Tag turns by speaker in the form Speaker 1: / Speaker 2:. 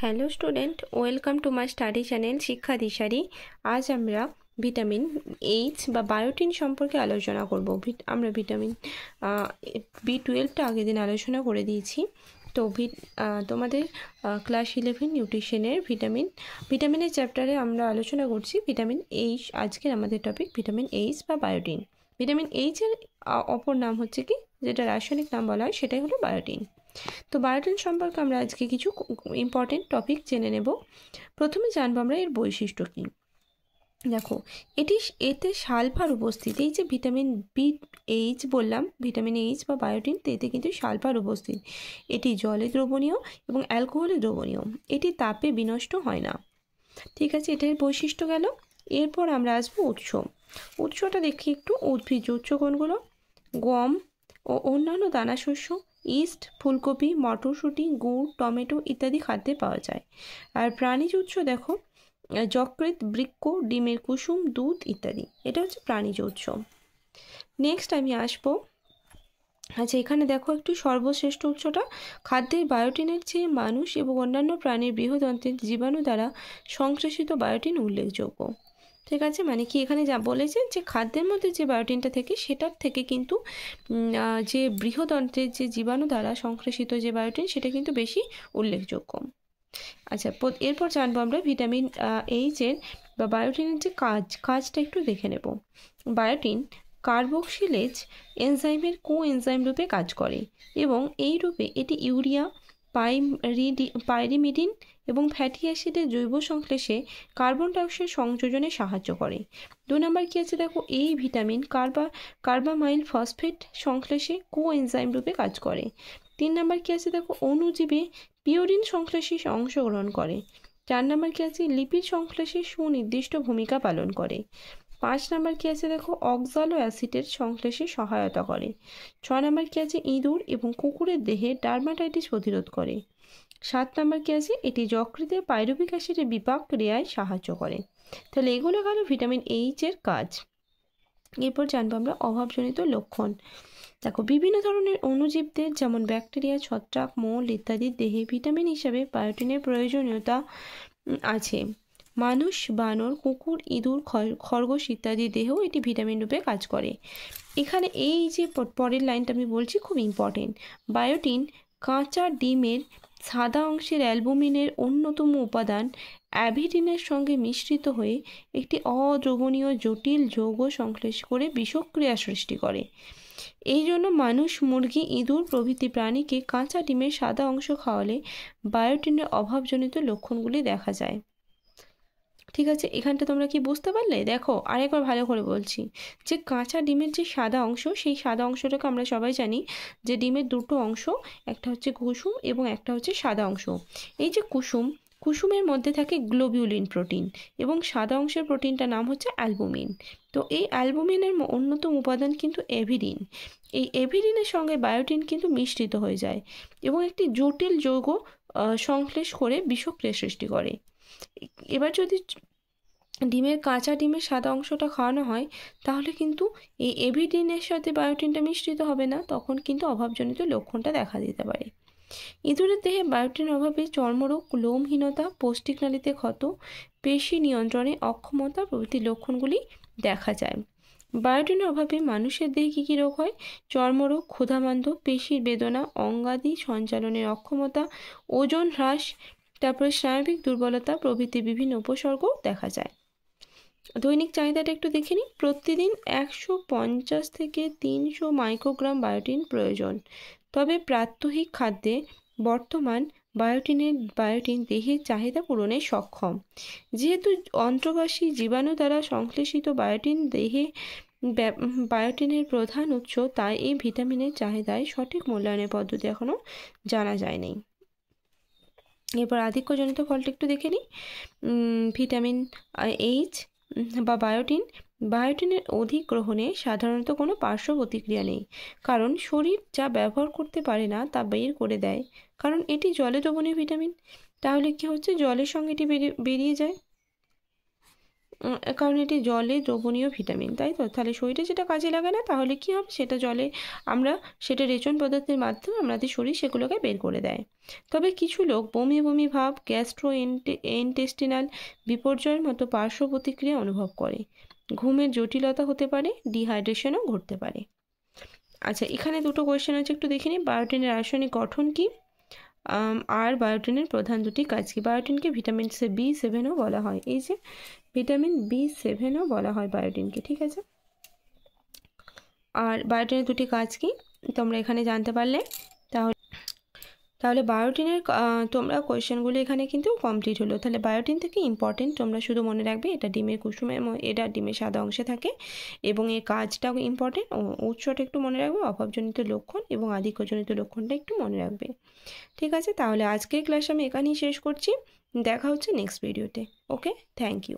Speaker 1: Hello student, welcome to my study channel শিক্ষা দিশারি। আজ আমরা ভিটামিন এইচ বা বায়োটিন সম্পর্কে আলোচনা করব। আমরা ভিটামিন B12টা আগের দিন আলোচনা করে দিয়েছি। তো তোমাদের ক্লাস 11 নিউট্রিশনের ভিটামিনের চ্যাপ্টারে আমরা আলোচনা করছি ভিটামিন এইচ। আজকের আমাদের টপিক ভিটামিন এইচ বা বায়োটিন। ভিটামিন এইচের অপর নাম হচ্ছে কি, যেটা রাসায়নিক নাম বলা হয় সেটাই হলো বায়োটিন। তো বায়োটিন সম্পর্কে আমরা আজকে কিছু ইম্পর্টেন্ট টপিক জেনে নেব। প্রথমে জানবো আমরা এর বৈশিষ্ট্য কী। দেখো, এতে সালফার উপস্থিত। এই যে ভিটামিন এইচ বললাম, ভিটামিন এইচ বা বায়োটিন, এতে কিন্তু সালফার উপস্থিত। এটি জলে দ্রবণীয় এবং অ্যালকোহলে দ্রবণীয়। এটি তাপে বিনষ্ট হয় না। ঠিক আছে, এটার বৈশিষ্ট্য গেল। এরপর আমরা আসবো উৎসটা দেখি একটু। উদ্ভিজ্জ উৎস কোনগুলো? গম ও অন্যান্য দানাশস্য, ইস্ট, ফুলকপি, মটরশুঁটি, গুড়, টমেটো ইত্যাদি খাদ্যে পাওয়া যায়। আর প্রাণীজ উৎস দেখো, যকৃৎ, বৃক্ক, ডিমের কুসুম, দুধ ইত্যাদি। এটা হচ্ছে প্রাণীজ উৎস। নেক্সট আমি আসবো, আচ্ছা এখানে দেখো একটু সর্বশ্রেষ্ঠ উৎসটা। খাদ্যের বায়োটিনের চেয়ে মানুষ এবং অন্যান্য প্রাণীর বৃহদন্ত্রের জীবাণু দ্বারা সংশ্লেষিত বায়োটিন উল্লেখযোগ্য। ঠিক আছে, মানে কি এখানে যা বলেছে যে খাদ্যের মধ্যে যে বায়োটিনটা থেকে সেটার থেকে কিন্তু যে বৃহদন্ত্রের যে জীবাণু দ্বারা সংশ্লেষিত যে বায়োটিন সেটা কিন্তু বেশি উল্লেখযোগ্য। আচ্ছা, এরপর জানবো আমরা ভিটামিন এইচের বা বায়োটিনের যে কাজটা একটু দেখে নেব। বায়োটিন কার্বক্সিলেজ এনজাইমের কোএনজাইম রূপে কাজ করে এবং এই রূপে এটি ইউরিয়া, পাইরিমিডিন এবং ফ্যাটি অ্যাসিডের জৈব সংশ্লেষে কার্বন ডাইঅক্সাইড সংযোজনে সাহায্য করে। 2 নম্বর কী আছে দেখো, এই ভিটামিন কার্বামাইল ফসফেট সংশ্লেষে কোএনজাইম রূপে কাজ করে। 3 নম্বর কী আছে দেখো, অণুজীবে পিউরিন সংশ্লেষে অংশগ্রহণ করে। 4 নম্বর কী আছে, লিপিড সংশ্লেষে সুনির্দিষ্ট ভূমিকা পালন করে। 5 নম্বর কী আছে দেখো, অক্সালো অ্যাসিডের সংশ্লেষে সহায়তা করে। 6 নম্বর কী আছে, ইঁদুর এবং কুকুরের দেহে ডার্মাটাইটিস প্রতিরোধ করে। 7 নম্বর কী আছে, এটি যকৃতে পাইরুভিক অ্যাসিডের বিপাক ক্রিয়ায় সাহায্য করে। তাহলে এগুলো গেল ভিটামিন এইচের কাজ। এরপর জানবো আমরা অভাবজনিত লক্ষণ। দেখো, বিভিন্ন ধরনের অণুজীবদের যেমন ব্যাকটেরিয়া, ছত্রাক, মোল ইত্যাদির দেহে ভিটামিন হিসাবে বায়োটিনের প্রয়োজনীয়তা আছে। মানুষ, বানর, কুকুর, ইঁদুর, খরগোশ ইত্যাদি দেহেও এটি ভিটামিন রূপে কাজ করে। এখানে এই যে পরের লাইনটা আমি বলছি খুব ইম্পর্টেন্ট। বায়োটিন কাঁচা ডিমের সাদা অংশের অ্যালবুমিনের অন্যতম উপাদান অ্যাভিডিনের সঙ্গে মিশ্রিত হয়ে একটি অদ্রবণীয় জটিল যৌগ সংশ্লেষ করে বিষক্রিয়া সৃষ্টি করে। এই জন্য মানুষ, মুরগি, ইঁদুর প্রভৃতি প্রাণীকে কাঁচা ডিমের সাদা অংশ খাওয়ালে বায়োটিনের অভাবজনিত লক্ষণগুলি দেখা যায়। ঠিক আছে, এখানটা তোমরা কি বুঝতে পারলে? দেখো আরেকবার ভালো করে বলছি, যে কাঁচা ডিমের যে সাদা অংশ, সেই সাদা অংশটাকে আমরা সবাই জানি যে ডিমের দুটো অংশ, একটা হচ্ছে কুসুম এবং একটা হচ্ছে সাদা অংশ। এই যে কুসুমের মধ্যে থাকে গ্লোবিউলিন প্রোটিন এবং সাদা অংশের প্রোটিনটার নাম হচ্ছে অ্যালবুমিন। তো এই অ্যালবুমিনের অন্যতম উপাদান কিন্তু এভিডিন। এই এভিডিনের সঙ্গে বায়োটিন কিন্তু মিশ্রিত হয়ে যায় এবং একটি জটিল যৌগ সংশ্লেষ করে বিষক্রিয়া সৃষ্টি করে। এবার যদি কাঁচা ডিমের সাদা অংশটা খাওয়ানো হয়, তাহলে কিন্তু এই এভিডিনের সাথে বায়োটিনটা মিশ্রিত হবে না, তখন কিন্তু অভাবজনিত লক্ষণটা দেখা দিতে পারে। ইঁদুরের দেহে বায়োটিন অভাবে চর্মরোগ, লোমহীনতা, পৌষ্টিকনালীতে ক্ষত, পেশি নিয়ন্ত্রণে অক্ষমতা প্রভৃতি লক্ষণগুলি দেখা যায়। বায়োটিনের অভাবে মানুষের দেহে কী কী রোগ হয়? চর্মরোগ, ক্ষুধামান্দ্য, পেশির বেদনা, অঙ্গাদি সঞ্চালনের অক্ষমতা, ওজন হ্রাস, তারপরে স্নায়বিক দুর্বলতা প্রভৃতি বিভিন্ন উপসর্গ দেখা যায়। দৈনিক চাহিদাটা একটু দেখে নিই। প্রতিদিন 150 থেকে 300 মাইক্রোগ্রাম বায়োটিন প্রয়োজন। তবে প্রাত্যহিক খাদ্যে বর্তমান বায়োটিন দেহের চাহিদা পূরণে সক্ষম। যেহেতু অন্ত্রবাসী জীবাণু দ্বারা সংশ্লেষিত বায়োটিনের প্রধান উৎস, তাই এই ভিটামিনের চাহিদায় সঠিক মূল্যায়নের পদ্ধতি এখনও জানা যায়নি। এরপর আধিক্যজনিত ফলটা একটু দেখে নিই। ভিটামিন এইচ বা বায়োটিনের অধিক গ্রহণে সাধারণত কোনো পার্শ্ব প্রতিক্রিয়া নেই, কারণ শরীর যা ব্যবহার করতে পারে না তা বের করে দেয়, কারণ এটি জলে দ্রবণীয় ভিটামিন। তাহলে কি হচ্ছে, জলের সঙ্গে এটি বেরিয়ে যায়। কারণ এটি জলে দ্রবণীয় ভিটামিন, তাই তো? তাহলে শরীরে যেটা কাজে লাগে না তাহলে কি হবে, সেটা জলে আমরা সেটা রেচন পদার্থের মাধ্যমে আমাদের শরীর সেগুলোকে বের করে দেয়। তবে কিছু লোক বমি বমি ভাব, গ্যাস্ট্রো ইন্টেস্টিনাল বিপর্যয়ের মতো পার্শ্ব প্রতিক্রিয়া অনুভব করে। ঘুমের জটিলতা হতে পারে, ডিহাইড্রেশনও ঘটতে পারে। আচ্ছা, এখানে দুটো কোয়েশ্চেন আছে, একটু দেখে নিই। বায়োটিনের রাসায়নিক গঠন কি, আর বায়োটিনের প্রধান দুটি কাজ কি? বায়োটিনকে ভিটামিন B7ও বলা হয়, এই যে ভিটামিন B7ও বলা হয় বায়োটিনকে, ঠিক আছে? আর বায়োটিনের দুটি কাজ কি তোমরা এখানে জানতে পারলে। তাহলে বায়োটিনের তোমরা কোয়েশ্চেনগুলো এখানে কিন্তু কমপ্লিট হলো। তাহলে বায়োটিন থেকে ইম্পর্টেন্ট তোমরা শুধু মনে রাখবে, এটা ডিমের কুসুমে, এটা ডিমের সাদা অংশে থাকে এবং এর কাজটাও ইম্পর্টেন্ট। উৎসটা একটু মনে রাখবে, অভাবজনিত লক্ষণ এবং আধিক্যজনিত লক্ষণটা একটু মনে রাখবে, ঠিক আছে? তাহলে আজকের ক্লাস আমি এখানেই শেষ করছি, দেখা হচ্ছে নেক্সট ভিডিওতে। ওকে, থ্যাংক ইউ।